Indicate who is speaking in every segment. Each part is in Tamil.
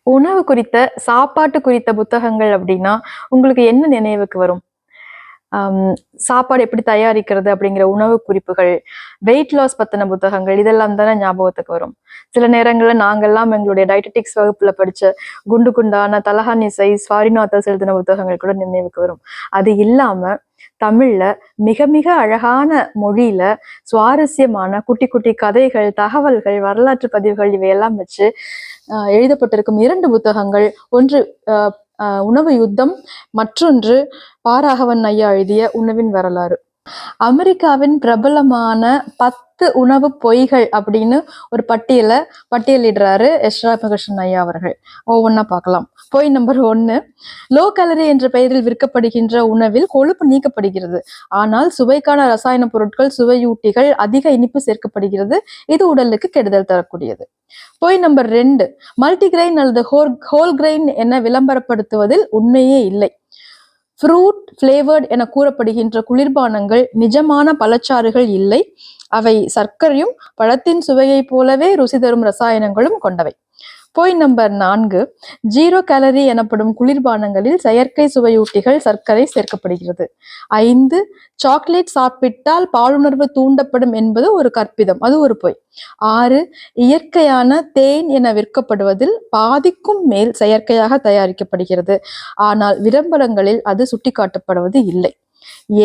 Speaker 1: உணவு குறித்த, சாப்பாட்டு குறித்த புத்தகங்கள் அப்படின்னா, உங்களுக்கு என்ன நினைவுக்கு வரும்? சாப்பாடு எப்படி தயாரிக்கிறது அப்படிங்கிற உணவு குறிப்புகள், வெயிட் லாஸ் பத்தின புத்தகங்கள் இதெல்லாம் தானே ஞாபகத்துக்கு வரும். சில நேரங்கள்ல நாங்கெல்லாம் எங்களுடைய டயட்டெட்டிக்ஸ் வகுப்புல படிச்ச குண்டு குண்டான தலஹானி சைஸ் ஃபாரின் ஆத்தர்ஸ் எழுதின புத்தகங்கள் கூட நினைவுக்கு வரும். அது இல்லாம தமிழ்ல மிக மிக அழகான மொழியில சுவாரஸ்யமான குட்டி குட்டி கதைகள், தகவல்கள், வரலாற்று பதிவுகள் இவையெல்லாம் வச்சு எழுதப்பட்டிருக்கும் 2 புத்தகங்கள். ஒன்று உணவு யுத்தம், மற்றொன்று பாராகவன் ஐயா எழுதிய உணவின் வரலாறு. அமெரிக்காவின் பிரபலமான 10 உணவு பொய்கள் அப்படின்னு ஒரு பட்டியலிடுறாரு எஸ் ராமகிருஷ்ணன் ஐயா அவர்கள். ஒவ்வொன்னா பார்க்கலாம். பொய் நம்பர் 1, லோ கேலரி என்ற பெயரில் விற்கப்படுகின்ற உணவில் கொழுப்பு நீக்கப்படுகிறது. ஆனால் சுவைக்கான ரசாயன பொருட்கள், சுவையூட்டிகள், அதிக இனிப்பு சேர்க்கப்படுகிறது. இது உடலுக்கு கெடுதல் தரக்கூடியது. பொய் நம்பர் 2, மல்டிகிரெயின் அல்லது ஹோல் கிரெயின் என விளம்பரப்படுத்துவதில் உண்மையே இல்லை. ஃப்ரூட் ஃபிளேவர்ட் என கூறப்படுகின்ற குளிர்பானங்கள் நிஜமான பழச்சாறுகள் இல்லை. அவை சர்க்கரையும் பழத்தின் சுவையை போலவே ருசி தரும் ரசாயனங்களும் கொண்டவை. பொய் நம்பர் 4, 0 கேலரி எனப்படும் குளிர்பானங்களில் செயற்கை சுவையூட்டிகள், சர்க்கரை சேர்க்கப்படுகிறது. 5, சாக்லேட் சாப்பிட்டால் பாலுணர்வு தூண்டப்படும் என்பது ஒரு கற்பிதம், அது ஒரு பொய். 6, இயற்கையான தேன் என விற்கப்படுவதில் பாதிக்கும் மேல் செயற்கையாக தயாரிக்கப்படுகிறது. ஆனால் விளம்பரங்களில் அது சுட்டிக்காட்டப்படுவது இல்லை.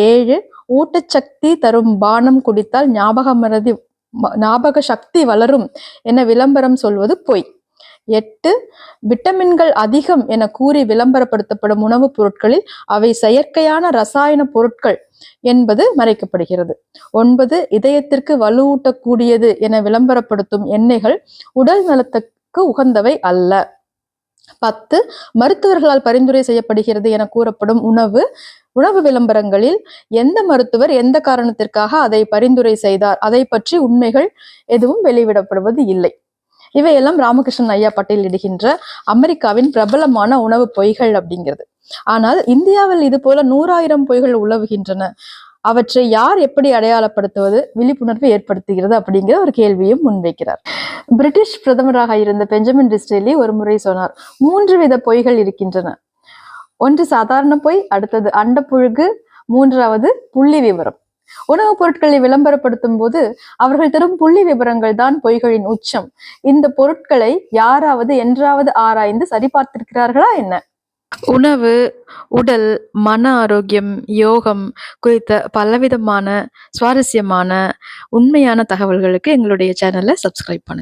Speaker 1: 7, ஊட்டச்சக்தி தரும் பானம் குடித்தால் ஞாபக சக்தி வளரும் என விளம்பரம் சொல்வது பொய். 8, விட்டமின்கள் அதிகம் என கூறி விளம்பரப்படுத்தப்படும் உணவுப் பொருட்களில் அவை செயற்கையான ரசாயன பொருட்கள் என்பது மறைக்கப்படுகிறது. 9, இதயத்திற்கு வலுவூட்டக்கூடியது என விளம்பரப்படுத்தும் எண்ணெய்கள் உடல் நலத்துக்கு உகந்தவை அல்ல. 10, மருத்துவர்களால் பரிந்துரை செய்யப்படுகிறது என கூறப்படும் உணவு விளம்பரங்களில் எந்த மருத்துவர் எந்த காரணத்திற்காக அதை பரிந்துரை செய்தார், அதை பற்றி உண்மைகள் எதுவும் வெளியிடப்படுவது இல்லை. இவையெல்லாம் ராமகிருஷ்ணன் ஐயா பட்டியலிடுகின்ற அமெரிக்காவின் பிரபலமான உணவு பொய்கள் அப்படிங்கிறது. ஆனால் இந்தியாவில் இது போல 100,000 பொய்கள் உலவுகின்றன. அவற்றை யார் எப்படி அடையாளப்படுத்துவது, விழிப்புணர்வு ஏற்படுத்துகிறது அப்படிங்கிற ஒரு கேள்வியும் முன்வைக்கிறார். பிரிட்டிஷ் பிரதமராக இருந்த பெஞ்சமின் டிஸ்ரேலி ஒரு முறை சொன்னார், 3 வித பொய்கள் இருக்கின்றன. ஒன்று சாதாரண பொய், அடுத்தது அண்டப்புழுகு, 3வது புள்ளி விவரம். உணவுப் பொருட்களை விளம்பரப்படுத்தும் போது அவர்கள் தரும் புள்ளி விவரங்கள் தான் பொய்களின் உச்சம். இந்த பொருட்களை யாராவது என்றாவது ஆராய்ந்து சரிபார்த்திருக்கிறார்களா என்ன? உணவு, உடல், மன ஆரோக்கியம், யோகம் குறித்த பலவிதமான சுவாரஸ்யமான உண்மையான தகவல்களுக்கு எங்களுடைய சேனலை சப்ஸ்கிரைப் பண்ணுங்க.